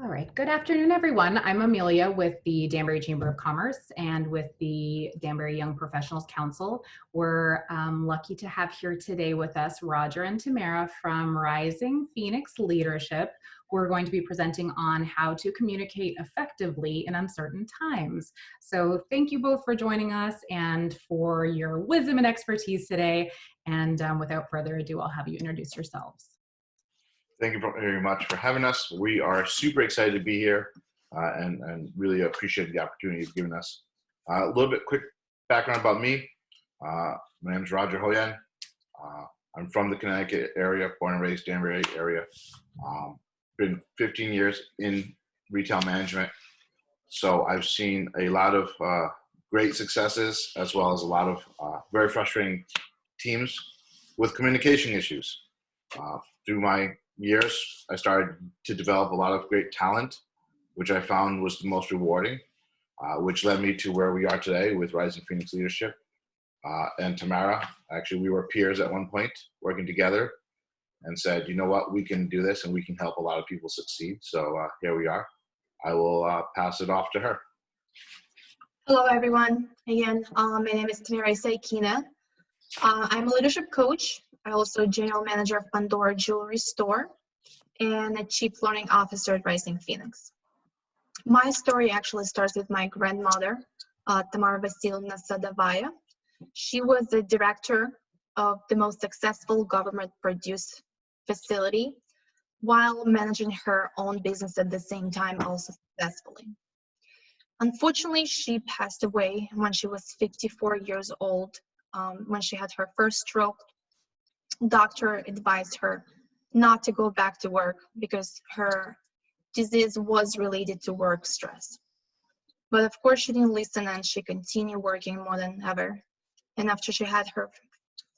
All right. Good afternoon, everyone. I'm Amelia with the Danbury Chamber of Commerce and with the Danbury Young Professionals Council. We're lucky to have here today with us Roger and Tamara from Rising Phoenix Leadership, who are going to be presenting on how to communicate effectively in uncertain times. So thank you both for joining us and for your wisdom and expertise today. And without further ado, I'll have you introduce yourselves. Thank you very much for having us. We are super excited to be here and really appreciate the opportunity you've given us. A little bit quick background about me. My name is Roger Hoyan. I'm from the Connecticut area, born and raised Danbury area. Been 15 years in retail management. So I've seen a lot of great successes as well as a lot of very frustrating teams with communication issues. Through my years, I started to develop a lot of great talent, which I found was the most rewarding, which led me to where we are today with Rising Phoenix Leadership. And Tamara, actually, we were peers at one point, working together, and said, you know what, we can do this and we can help a lot of people succeed. So here we are. I will pass it off to her. Hello, everyone. Again, my name is Tamara. I'm a leadership coach. I'm also general manager of Pandora Jewelry Store and a chief learning officer at Rising Phoenix. My story actually starts with my grandmother, Tamara Vasilyevna Sadovaya. She was the director of the most successful government-produced facility while managing her own business at the same time also successfully. Unfortunately, she passed away when she was 54 years old. When she had her first stroke, doctor advised her not to go back to work because her disease was related to work stress. But of course, she didn't listen and she continued working more than ever. And after she had her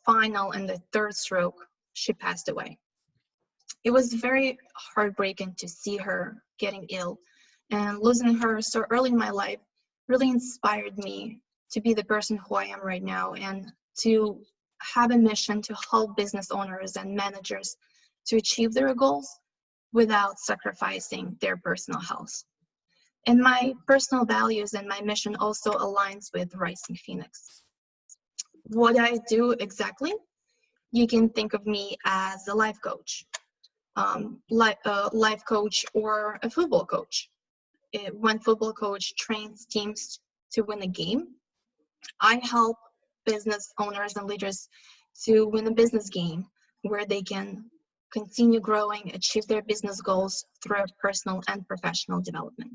final and the third stroke, she passed away. It was very heartbreaking to see her getting ill, and losing her so early in my life really inspired me to be the person who I am right now and to have a mission to help business owners and managers to achieve their goals without sacrificing their personal health. And my personal values and my mission also aligns with Rising Phoenix. What I do exactly? You can think of me as a life coach, life coach or a football coach. When football coach trains teams to win a game, I help business owners and leaders to win a business game where they can continue growing, achieve their business goals through personal and professional development.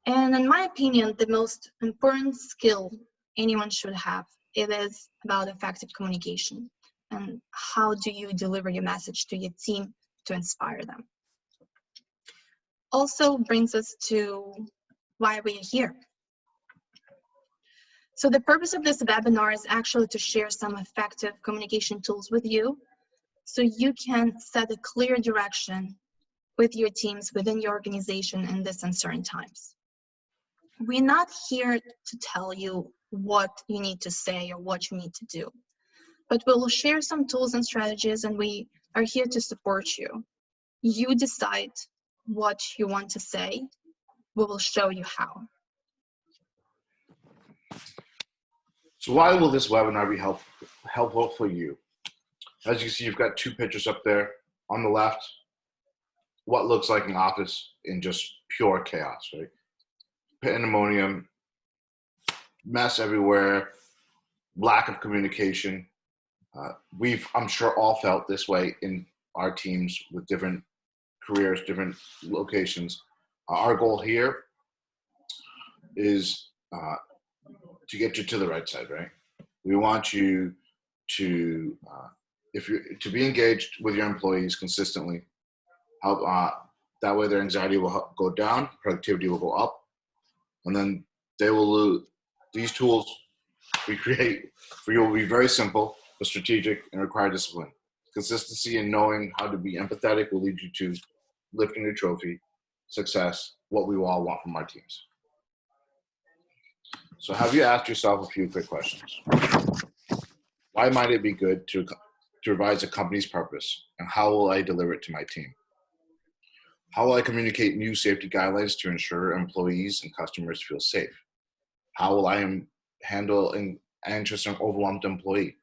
And in my opinion, the most important skill anyone should have, it is about effective communication and how do you deliver your message to your team to inspire them. Also brings us to why we are here. So the purpose of this webinar is actually to share some effective communication tools with you so you can set a clear direction with your teams within your organization in this uncertain times. We're not here to tell you what you need to say or what you need to do, but we'll share some tools and strategies, and we are here to support you. You decide what you want to say. We will show you how. So why will this webinar be helpful for you? As you see, you've got two pictures up there. On the left, what looks like an office in just pure chaos, right? Pandemonium, mess everywhere, lack of communication. We've, I'm sure, all felt this way in our teams with different careers, different locations. Our goal here is to get you to the right side, right? We want you to, to be engaged with your employees consistently. Help that way their anxiety will go down, productivity will go up, and then they will lose. These tools we create for you will be very simple, but strategic and require discipline. Consistency and knowing how to be empathetic will lead you to lifting your trophy, success, what we all want from our teams. So have you asked yourself a few quick questions? Why might it be good to revise a company's purpose, and how will I deliver it to my team? How will I communicate new safety guidelines to ensure employees and customers feel safe? How will I handle an anxious and overwhelmed employee?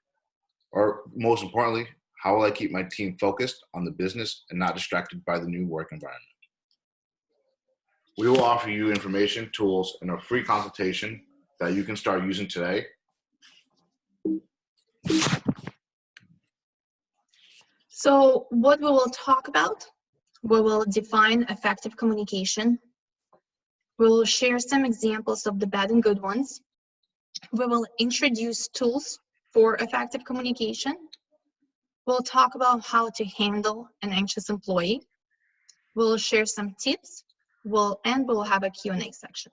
Or most importantly, how will I keep my team focused on the business and not distracted by the new work environment? We will offer you information, tools, and a free consultation that you can start using today. So what we will talk about, we will define effective communication. We will share some examples of the bad and good ones. We will introduce tools for effective communication. We'll talk about how to handle an anxious employee. We'll share some tips. We'll have a Q&A section.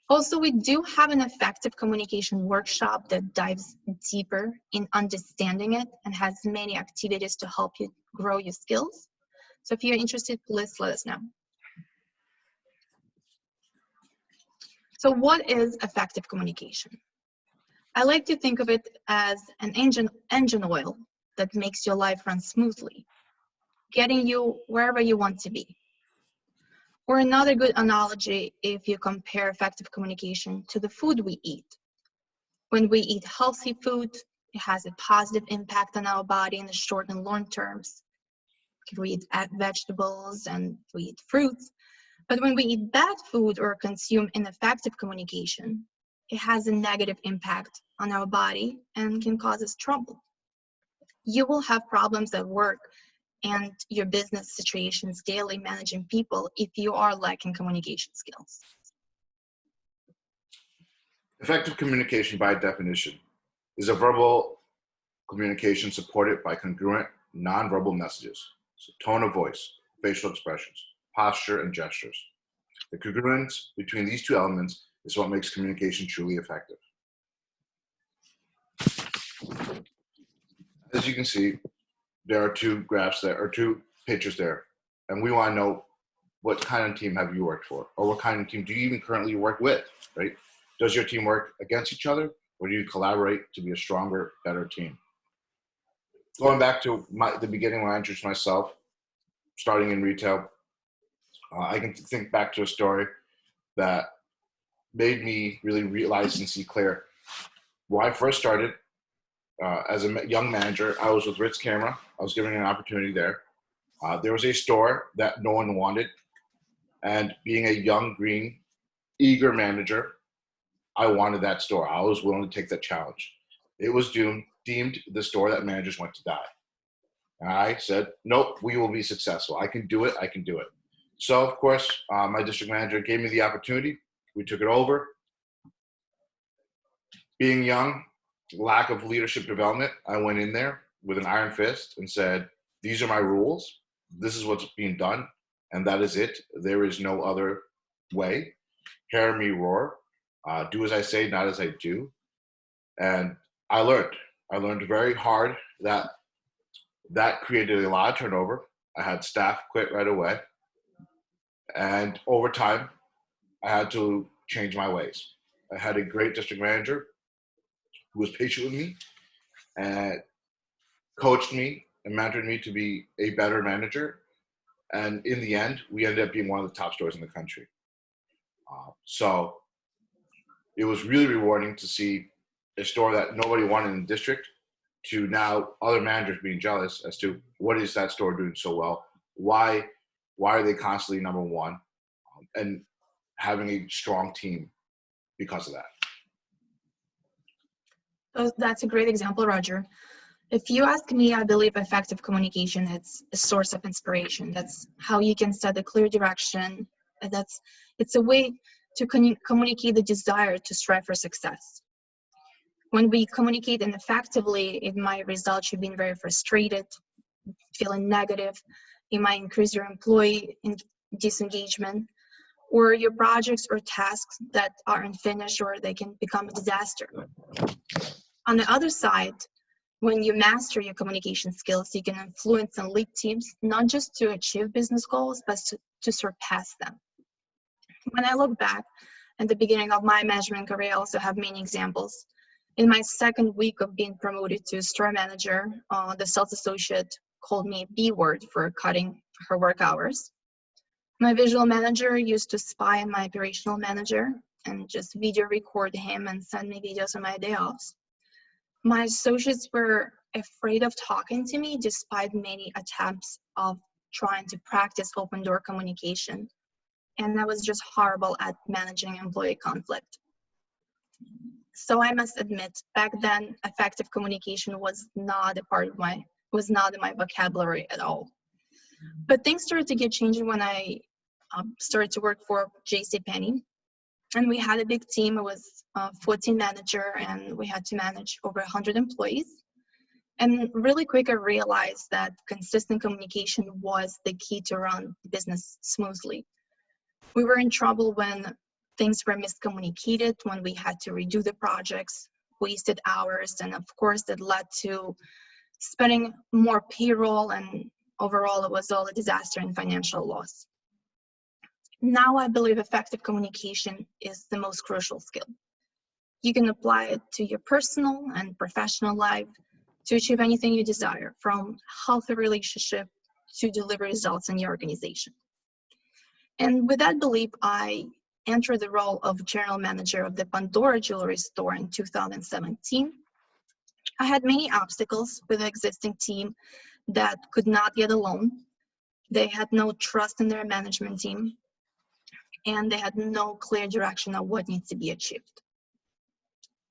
Also, we do have an effective communication workshop that dives deeper in understanding it and has many activities to help you grow your skills. So if you're interested, please let us know. So what is effective communication? I like to think of it as an engine oil that makes your life run smoothly, getting you wherever you want to be. Or another good analogy, if you compare effective communication to the food we eat. When we eat healthy food, it has a positive impact on our body in the short and long terms. We eat vegetables and we eat fruits. But when we eat bad food or consume ineffective communication, it has a negative impact on our body and can cause us trouble. You will have problems at work and your business situations daily managing people if you are lacking communication skills. Effective communication, by definition, is a verbal communication supported by congruent nonverbal messages, so tone of voice, facial expressions, posture, and gestures. The congruence between these two elements is what makes communication truly effective. As you can see, there are two graphs there, or two pictures there, and we want to know what kind of team have you worked for, or what kind of team do you even currently work with, right? Does your team work against each other, or do you collaborate to be a stronger, better team? Going back to the beginning when I introduced myself, starting in retail, I can think back to a story that made me really realize and see clear. When I first started as a young manager, I was with Ritz Camera. I was given an opportunity there. There was a store that no one wanted, and being a young, green, eager manager, I wanted that store. I was willing to take that challenge. It was deemed the store that managers went to die. And I said, nope, we will be successful. I can do it. I can do it. So, of course, my district manager gave me the opportunity. We took it over. Being young, lack of leadership development, I went in there with an iron fist and said, these are my rules. This is what's being done. And that is it. There is no other way. Hear me roar. Do as I say, not as I do. And I learned very hard that created a lot of turnover. I had staff quit right away. And over time, I had to change my ways. I had a great district manager who was patient with me and coached me and mentored me to be a better manager. And in the end, we ended up being one of the top stores in the country. So it was really rewarding to see a store that nobody wanted in the district to now other managers being jealous as to what is that store doing so well? Why are they constantly number one? And having a strong team because of that. So that's a great example, Roger. If you ask me, I believe effective communication is a source of inspiration. That's how you can set a clear direction. It's a way to communicate the desire to strive for success. When we communicate ineffectively, it might result you being very frustrated, feeling negative. It might increase your employee disengagement, or your projects or tasks that are unfinished, or they can become a disaster. On the other side, when you master your communication skills, you can influence and lead teams, not just to achieve business goals, but to surpass them. When I look back at the beginning of my management career, I also have many examples. In my second week of being promoted to store manager, the sales associate called me a B word for cutting her work hours. My visual manager used to spy on my operational manager and just video record him and send me videos on my day offs. My associates were afraid of talking to me despite many attempts of trying to practice open door communication. And I was just horrible at managing employee conflict. So I must admit, back then, effective communication was not in my vocabulary at all. But things started to get changing when I started to work for JCPenney. And we had a big team. It was a 14 manager, and we had to manage over 100 employees. And really quick, I realized that consistent communication was the key to run the business smoothly. We were in trouble when things were miscommunicated, when we had to redo the projects, wasted hours, and of course that led to spending more payroll, and overall it was all a disaster and financial loss. Now I believe effective communication is the most crucial skill. You can apply it to your personal and professional life to achieve anything you desire, from healthy relationship to deliver results in your organization. And with that belief, I entered the role of general manager of the Pandora jewelry store in 2017. I had many obstacles with the existing team that could not get along. They had no trust in their management team, and they had no clear direction of what needs to be achieved.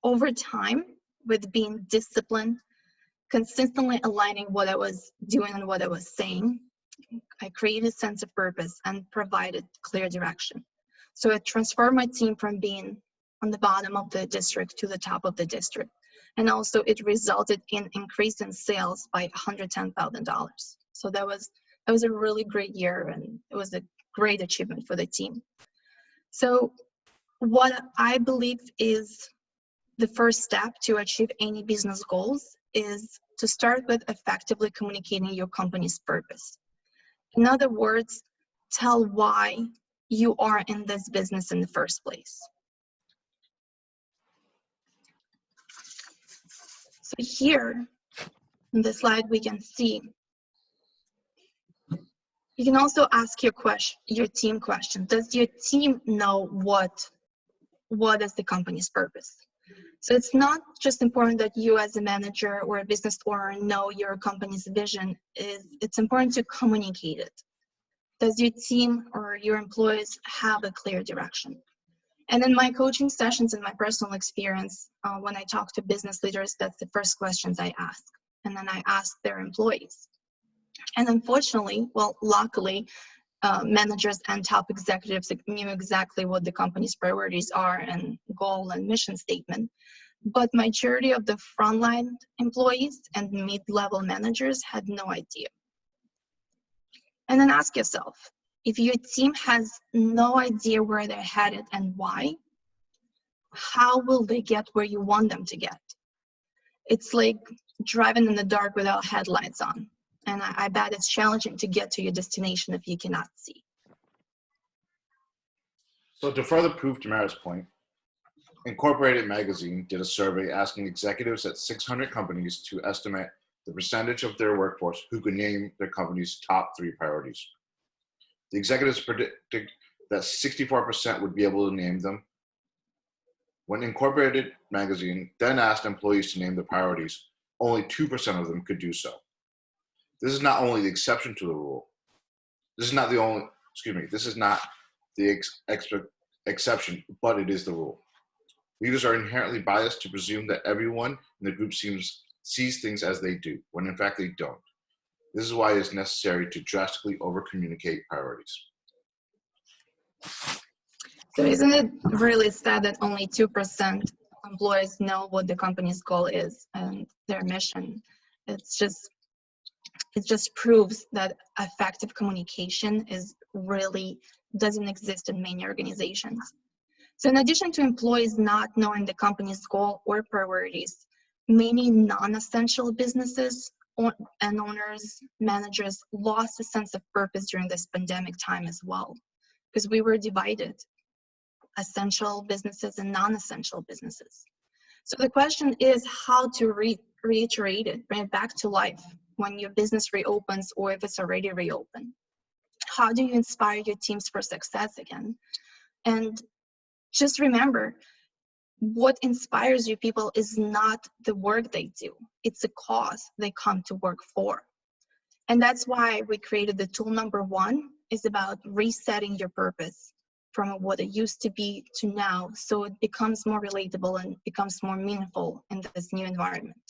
Over time, with being disciplined, consistently aligning what I was doing and what I was saying, I created a sense of purpose and provided clear direction. So it transformed my team from being on the bottom of the district to the top of the district. And also it resulted in increase in sales by $110,000. So that was a really great year, and it was a great achievement for the team. So what I believe is the first step to achieve any business goals is to start with effectively communicating your company's purpose. In other words, tell why you are in this business in the first place. So here in the slide, we can see, you can also ask your team question. Does your team know what is the company's purpose? So it's not just important that you as a manager or a business owner know your company's vision, it's important to communicate it. Does your team or your employees have a clear direction? And in my coaching sessions and my personal experience, when I talk to business leaders, that's the first questions I ask. And then I ask their employees. And unfortunately, well, luckily, managers and top executives knew exactly what the company's priorities are and goal and mission statement. But majority of the frontline employees and mid-level managers had no idea. And then ask yourself, if your team has no idea where they're headed and why, how will they get where you want them to get? It's like driving in the dark without headlights on. And I bet it's challenging to get to your destination if you cannot see. So to further prove Tamara's point, Incorporated magazine did a survey asking executives at 600 companies to estimate the percentage of their workforce who could name their company's top 3 priorities. The executives predicted that 64% would be able to name them. When Incorporated magazine then asked employees to name their priorities, only 2% of them could do so. This is not only the exception to the rule. This is not the exception, but it is the rule. Leaders are inherently biased to presume that everyone in the group sees things as they do, when in fact they don't. This is why it is necessary to drastically over-communicate priorities. So isn't it really sad that only 2% employees know what the company's goal is and their mission? It just proves that effective communication doesn't exist in many organizations. So in addition to employees not knowing the company's goal or priorities, many non-essential businesses and owners, managers lost a sense of purpose during this pandemic time as well, because we were divided, essential businesses and non-essential businesses. So the question is how to reiterate it, bring it back to life when your business reopens or if it's already reopened. how do you inspire your teams for success again? And just remember, what inspires your people is not the work they do. It's a cause they come to work for. And that's why we created the tool number 1, is about resetting your purpose from what it used to be to now, so it becomes more relatable and becomes more meaningful in this new environment.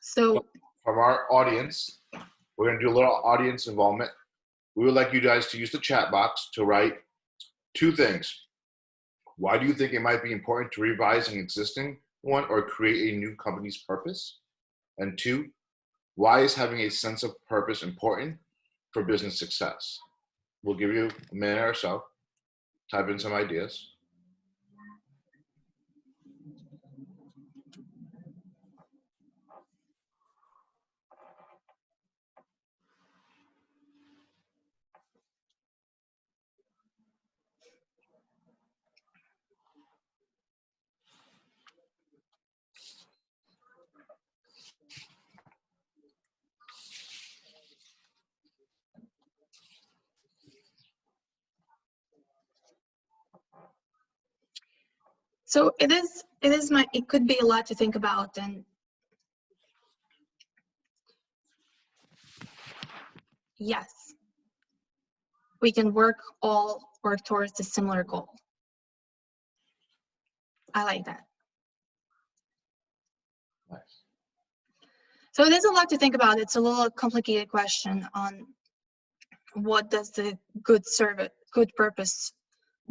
So from our audience, we're going to do a little audience involvement. We would like you guys to use the chat box to write 2 things. Why do you think it might be important to revise an existing one or create a new company's purpose? And 2, why is having a sense of purpose important for business success? We'll give you a minute or so. Type in some ideas. So it could be a lot to think about, and yes, we can work towards a similar goal. I like that. Nice. So there's a lot to think about. It's a little complicated question on what does the good purpose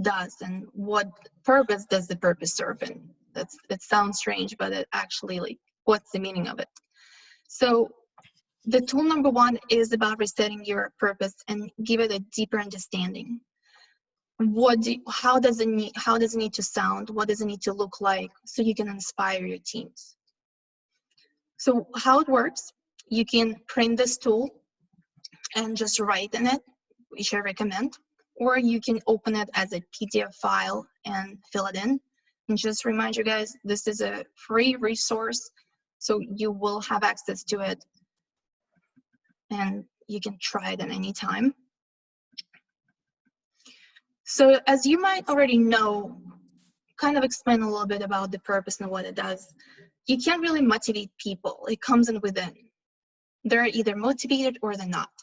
does, and what purpose does the purpose serve. And it sounds strange, but it actually, like, what's the meaning of it? So the tool number 1 is about resetting your purpose and give it a deeper understanding. How does it need to sound? What does it need to look like so you can inspire your teams? So how it works, you can print this tool and just write in it, which I recommend, or you can open it as a PDF file and fill it in. And just remind you guys, this is a free resource, so you will have access to it and you can try it at any time. So as you might already know, kind of explain a little bit about the purpose and what it does. You can't really motivate people. It comes in within. They're either motivated or they're not.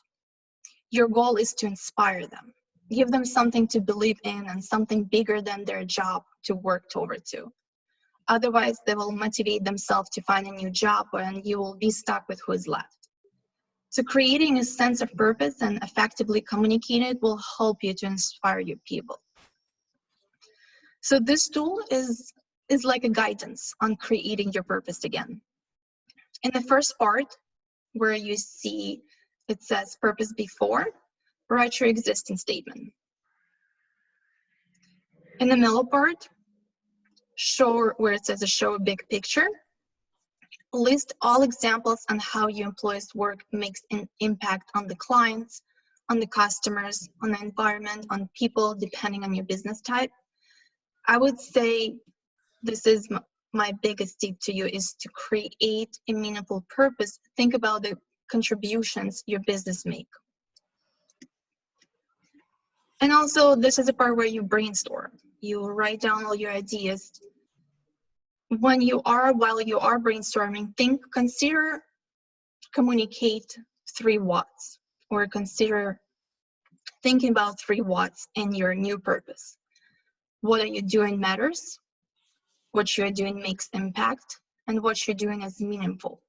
Your goal is to inspire them. Give them something to believe in and something bigger than their job to work toward to. Otherwise, they will motivate themselves to find a new job and you will be stuck with who is left. So creating a sense of purpose and effectively communicate it will help you to inspire your people. So this tool is like a guidance on creating your purpose again. In the first part, where you see it says purpose before, write your existing statement. In the middle part, where it says show a big picture, list all examples on how your employees' work makes an impact on the clients, on the customers, on the environment, on people, depending on your business type. I would say this is my biggest tip to you, is to create a meaningful purpose. Think about the contributions your business make. And also, this is a part where you brainstorm. You write down all your ideas. While you are brainstorming, consider communicate 3 whats, or consider thinking about 3 whats in your new purpose. What are you doing matters, what you're doing makes impact, and what you're doing is meaningful.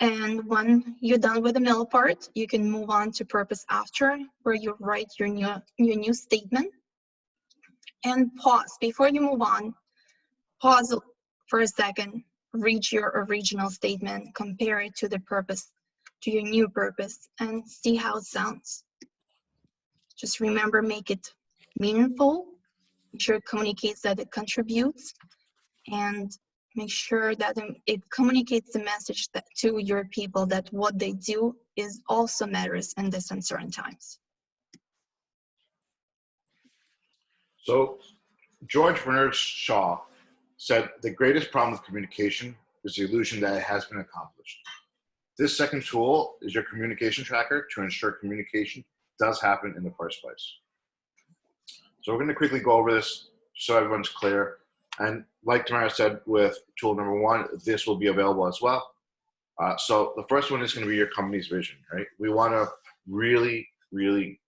And when you're done with the middle part, you can move on to purpose after, where you write your new statement. And pause before you move on. Pause for a second, read your original statement, compare it to the purpose, to your new purpose, and see how it sounds. Just remember, make it meaningful, make sure it communicates that it contributes, and make sure that it communicates the message to your people that what they do is also matters in these uncertain times. So George Bernard Shaw said, the greatest problem with communication is the illusion that it has been accomplished. This second tool is your communication tracker to ensure communication does happen in the first place. So we're going to quickly go over this so everyone's clear. And like Tamara said with tool number 1, this will be available as well. So the first one is going to be your company's vision, right? We want to really, really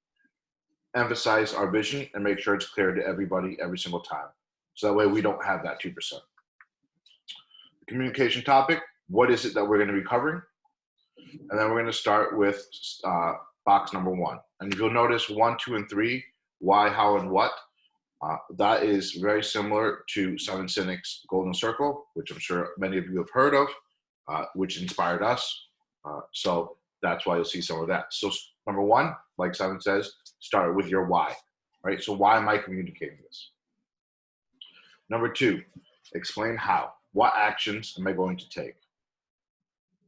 emphasize our vision and make sure it's clear to everybody every single time. So that way we don't have that 2%. Communication topic, what is it that we're going to be covering? And then we're going to start with box number 1. And you'll notice 1, 2, and 3, why, how, and what. That is very similar to Simon Sinek's Golden Circle, which I'm sure many of you have heard of, which inspired us. So that's why you'll see some of that. So number 1, like Simon says, start with your why, right? So why am I communicating this? Number 2, explain how. What actions am I going to take?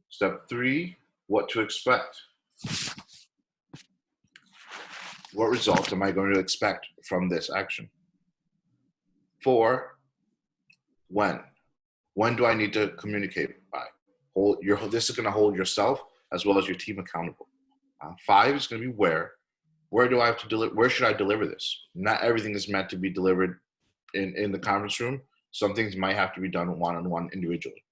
Step 3, what to expect. What results am I going to expect from this action? 4, when. When do I need to communicate by? This is going to hold yourself as well as your team accountable. 5 is going to be where. Where do I have to deliver? Where should I deliver this? Not everything is meant to be delivered in the conference room. Some things might have to be done one-on-one individually.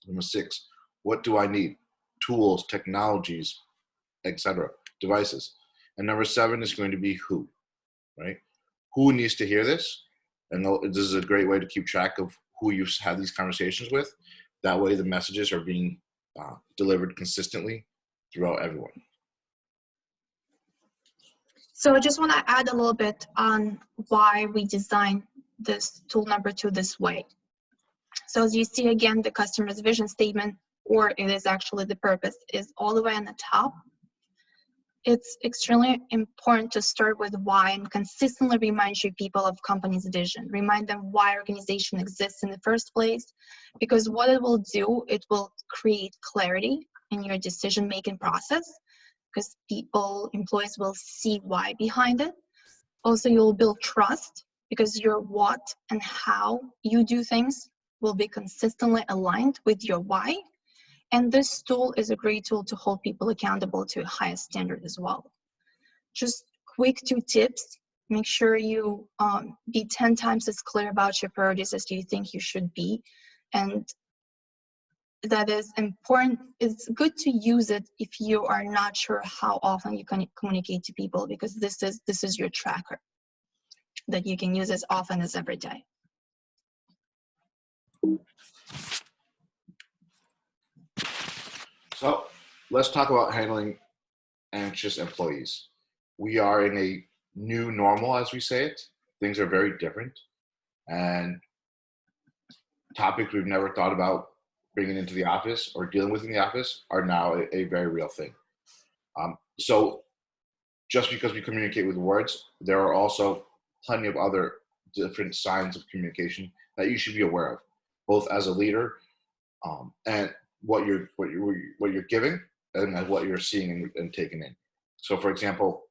Number 6, what do I need? Tools, technologies, etc., devices. And number 7 is going to be who, right? Who needs to hear this? And this is a great way to keep track of who you've had these conversations with. That way the messages are being delivered consistently throughout everyone. So I just want to add a little bit on why we designed this tool number 2 this way. So as you see, again, the customer's vision statement, or it is actually the purpose, is all the way on the top. It's extremely important to start with why and consistently remind your people of company's vision. Remind them why organization exists in the first place, because what it will do, it will create clarity in your decision-making process, because employees will see why behind it. Also, you'll build trust because your what and how you do things will be consistently aligned with your why. And this tool is a great tool to hold people accountable to a higher standard as well. Just quick 2 tips. Make sure you be 10 times as clear about your priorities as you think you should be. And that is important. It's good to use it if you are not sure how often you can communicate to people, because this is your tracker that you can use as often as every day. So let's talk about handling anxious employees. We are in a new normal, as we say it. Things are very different, and topics we've never thought about bringing into the office or dealing with in the office are now a very real thing. So just because we communicate with words, there are also plenty of other different signs of communication that you should be aware of, both as a leader and what you're giving and what you're seeing and taking in. So, for example,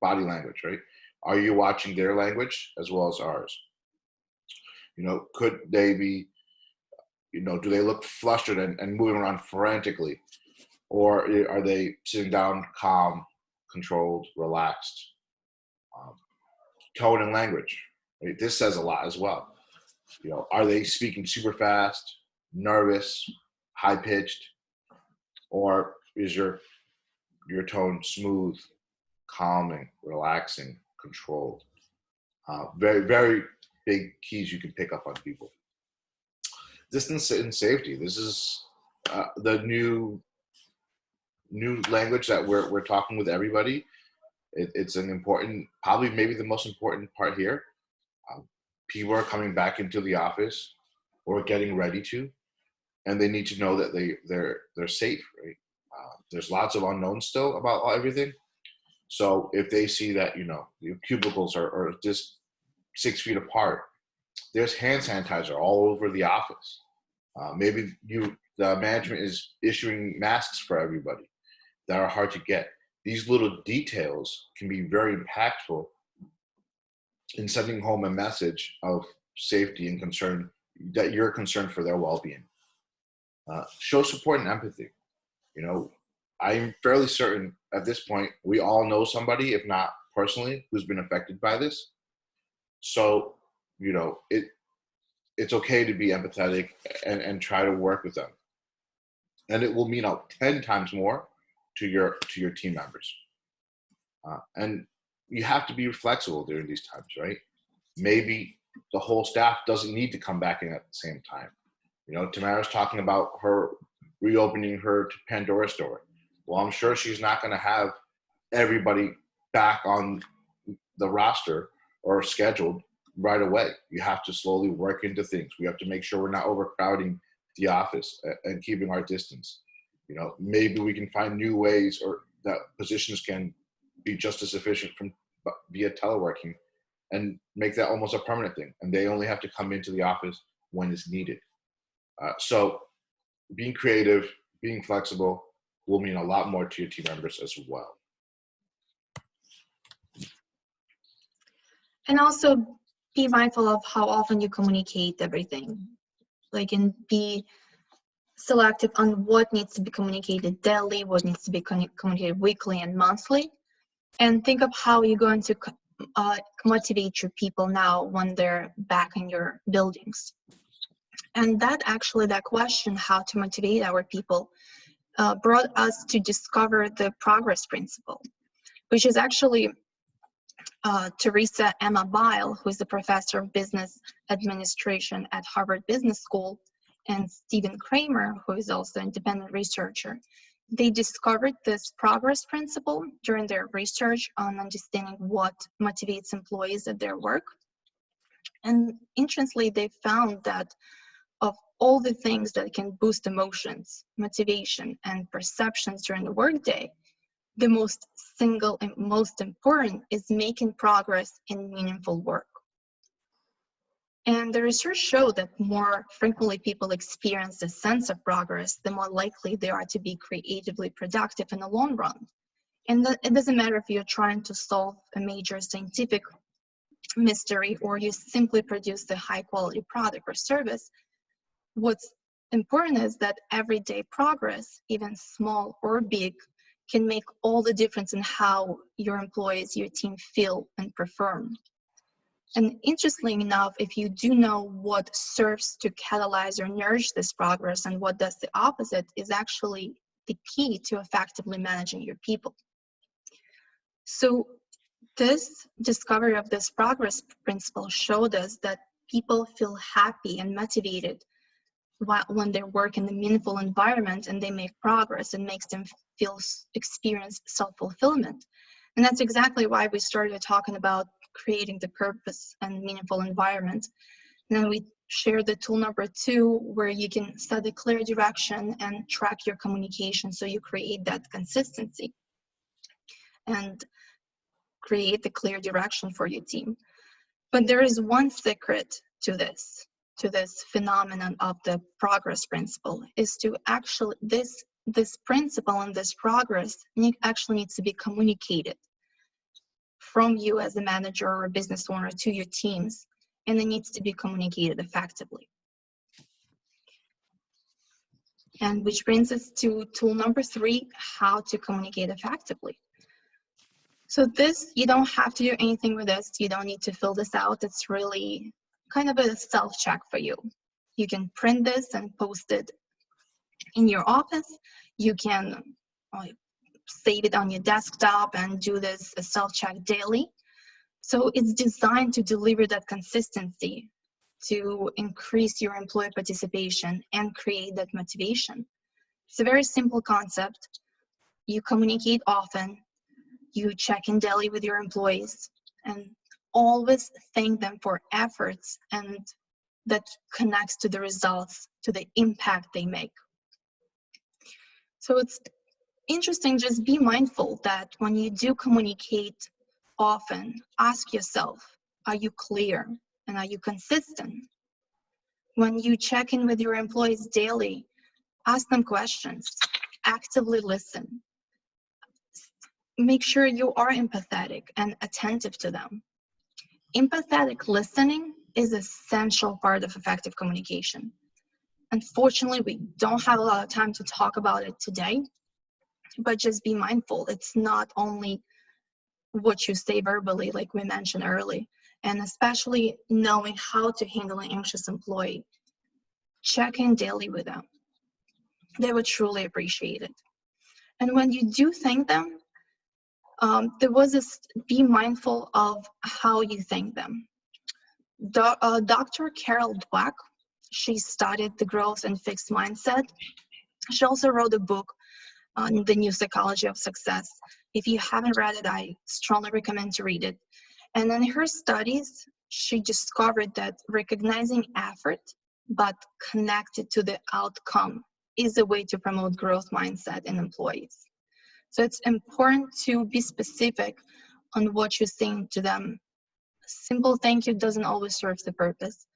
body language, right? Are you watching their language as well as ours? Could they be, do they look flustered and moving around frantically? Or are they sitting down, calm, controlled, relaxed? Tone and language, right? This says a lot as well. Are they speaking super fast, nervous, high-pitched? Or is your tone smooth, calming, relaxing, controlled? Very, very big keys you can pick up on people. Distance and safety. This is the new language that we're talking with everybody. It's an important, probably maybe the most important part here. People are coming back into the office or getting ready to, and they need to know that they're safe, right? There's lots of unknowns still about everything. So if they see that, the cubicles are just 6 feet apart, there's hand sanitizer all over the office. Maybe the management is issuing masks for everybody that are hard to get. These little details can be very impactful in sending home a message of safety and concern, that you're concerned for their well-being. Show support and empathy. You know, I'm fairly certain at this point we all know somebody, if not personally, who's been affected by this. So, you know, it's okay to be empathetic and try to work with them. And it will mean out 10 times more to your team members. And you have to be flexible during these times, right? Maybe the whole staff doesn't need to come back in at the same time. You know, Tamara's talking about her reopening her Pandora store. Well, I'm sure she's not going to have everybody back on the roster or scheduled right away. You have to slowly work into things. We have to make sure we're not overcrowding the office and keeping our distance. You know, maybe we can find new ways or that positions can be just as efficient from via teleworking and make that almost a permanent thing. And they only have to come into the office when it's needed. So being creative, being flexible will mean a lot more to your team members as well. And also be mindful of how often you communicate everything. Like, and be selective on what needs to be communicated daily, what needs to be communicated weekly and monthly. And think of how you're going to motivate your people now when they're back in your buildings. And that question, how to motivate our people, brought us to discover the progress principle, which is actually Teresa Emma Bile, who is the professor of business administration at Harvard Business School, and Stephen Kramer, who is also an independent researcher. They discovered this progress principle during their research on understanding what motivates employees at their work. And interestingly, they found that of all the things that can boost emotions, motivation, and perceptions during the workday, the most single and most important is making progress in meaningful work. And the research showed that more frequently people experience a sense of progress, the more likely they are to be creatively productive in the long run. And it doesn't matter if you're trying to solve a major scientific mystery or you simply produce a high quality product or service. What's important is that everyday progress, even small or big, can make all the difference in how your employees, your team feel and perform. And interestingly enough, if you do know what serves to catalyze or nourish this progress and what does the opposite, is actually the key to effectively managing your people. So this discovery of this progress principle showed us that people feel happy and motivated when they work in a meaningful environment and they make progress. It makes them experience self-fulfillment. And that's exactly why we started talking about creating the purpose and meaningful environment. And then we shared the tool number 2, where you can set a clear direction and track your communication so you create that consistency and create the clear direction for your team. But there is one secret to this phenomenon of the progress principle, is to actually, this principle and this progress actually needs to be communicated from you as a manager or a business owner to your teams, and it needs to be communicated effectively. And which brings us to tool number 3, how to communicate effectively. So this, you don't have to do anything with this. You don't need to fill this out. It's really kind of a self-check for you. You can print this and post it in your office. You can save it on your desktop and do this self-check daily. So it's designed to deliver that consistency, to increase your employee participation and create that motivation. It's a very simple concept. You communicate often, you check in daily with your employees, and always thank them for efforts and that connects to the results, to the impact they make. So it's interesting, just be mindful that when you do communicate often, ask yourself, are you clear and are you consistent? When you check in with your employees daily, ask them questions, actively listen. Make sure you are empathetic and attentive to them. Empathetic listening is an essential part of effective communication. Unfortunately, we don't have a lot of time to talk about it today, but just be mindful. It's not only what you say verbally, like we mentioned earlier, and especially knowing how to handle an anxious employee. Check in daily with them. They would truly appreciate it. And when you do thank them, there was this, be mindful of how you thank them. Dr. Carol Dweck, she studied the growth and fixed mindset. She also wrote a book on the new psychology of success. If you haven't read it, I strongly recommend to read it. And in her studies, she discovered that recognizing effort, but connected to the outcome, is a way to promote growth mindset in employees. So it's important to be specific on what you're saying to them. Simple thank you doesn't always serve the purpose.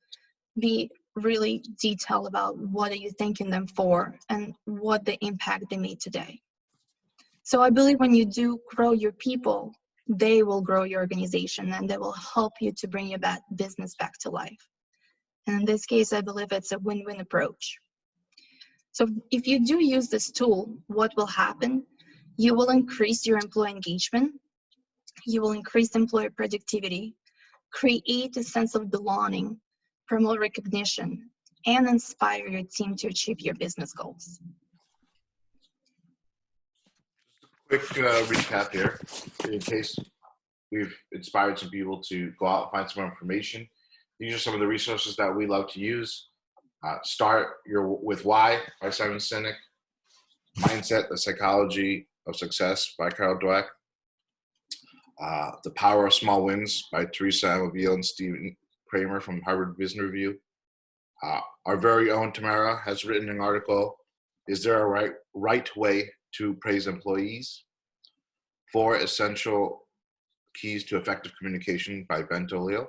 Be really detailed about what are you thanking them for and what the impact they made today. So I believe when you do grow your people, they will grow your organization and they will help you to bring your business back to life. And in this case, I believe it's a win-win approach. So if you do use this tool, what will happen? You will increase your employee engagement. You will increase employee productivity, create a sense of belonging, promote recognition, and inspire your team to achieve your business goals. Quick recap here, in case we've inspired some people to go out and find some more information. These are some of the resources that we love to use. Start with Why by Simon Sinek, Mindset, the Psychology of Success by Carol Dweck, The Power of Small Wins by Teresa Amabile and Stephen Kramer from Harvard Business Review. Our very own Tamara has written an article, Is There a Right Way to Praise Employees? 4 Essential Keys to Effective Communication by Ben Dolio,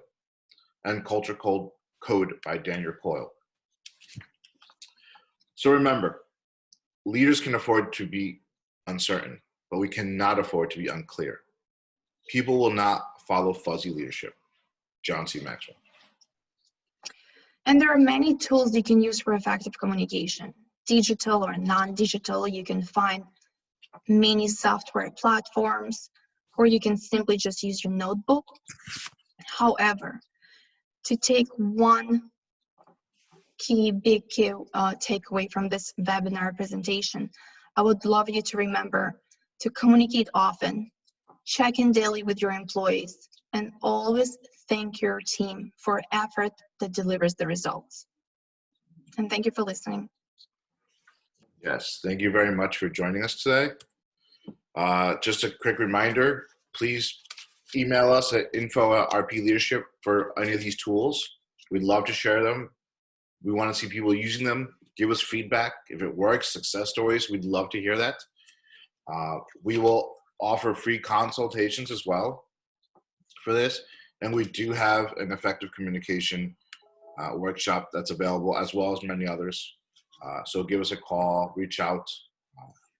and Culture Code by Daniel Coyle. So remember, leaders can afford to be uncertain, but we cannot afford to be unclear. People will not follow fuzzy leadership. John C. Maxwell. And there are many tools you can use for effective communication. Digital or non-digital, you can find many software platforms, or you can simply just use your notebook. However, to take one big key takeaway from this webinar presentation, I would love you to remember to communicate often, check in daily with your employees, and always thank your team for effort that delivers the results. And thank you for listening. Yes, thank you very much for joining us today. Just a quick reminder, please email us at info@rpleadership for any of these tools. We'd love to share them. We want to see people using them. Give us feedback. If it works, success stories, we'd love to hear that. We will offer free consultations as well for this. And we do have an effective communication workshop that's available, as well as many others. So give us a call, reach out.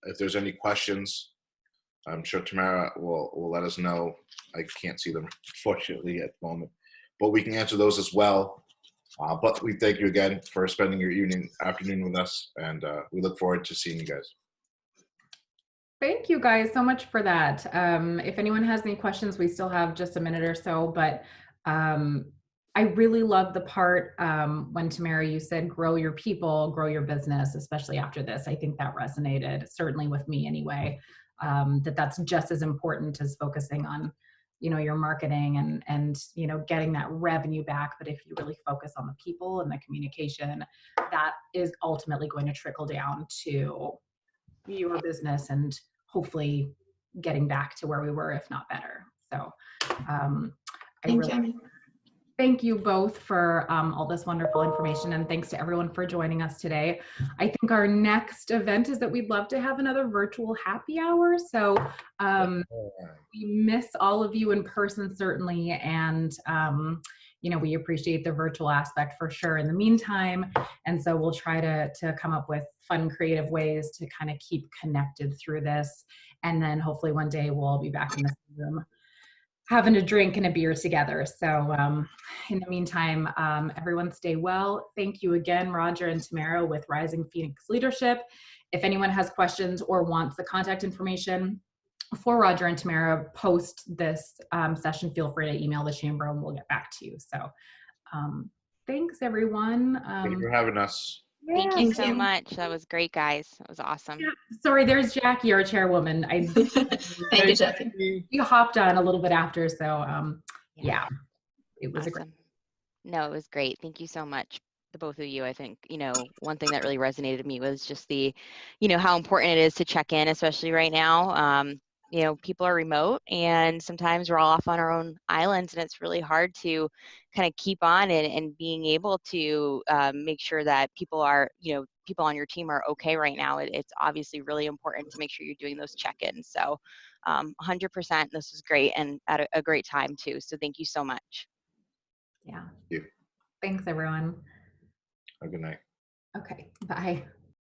If there's any questions, I'm sure Tamara will let us know. I can't see them, fortunately, at the moment. But we can answer those as well. But we thank you again for spending your afternoon with us, and we look forward to seeing you guys. Thank you guys so much for that. If anyone has any questions, we still have just a minute or so, but I really love the part when Tamara, you said, grow your people, grow your business, especially after this. I think that resonated, certainly with me anyway, that's just as important as focusing on, your marketing and, getting that revenue back. But if you really focus on the people and the communication, that is ultimately going to trickle down to your business and hopefully getting back to where we were, if not better. So thank you both for all this wonderful information, and thanks to everyone for joining us today. I think our next event is that we'd love to have another virtual happy hour. So we miss all of you in person, certainly, and we appreciate the virtual aspect for sure in the meantime. And so we'll try to come up with fun, creative ways to kind of keep connected through this. And then hopefully one day we'll all be back in the same room having a drink and a beer together. So in the meantime, everyone stay well. Thank you again, Roger and Tamara with Rising Phoenix Leadership. if anyone has questions or wants the contact information for Roger and Tamara post this session, feel free to email the chamber and we'll get back to you. So thanks, everyone. Thank you for having us. Thank you Yeah, so much. That was great, guys. That was awesome. yeah. Sorry, there's Jackie, our chairwoman. Thank you, Jackie. You hopped on a little bit after, so yeah, it was a great. Awesome. No, it was great. Thank you so much, the both of you. I think, one thing that really resonated with me was just the, how important it is to check in, especially right now. People are remote and sometimes we're all off on our own islands, and it's really hard to kind of keep on and being able to make sure that people on your team are okay right now. It's obviously really important to make sure you're doing those check-ins. So 100%, this was great and at a great time too. So thank you so much. Yeah. Thank you. Thanks, everyone. Have a good night. Okay, bye.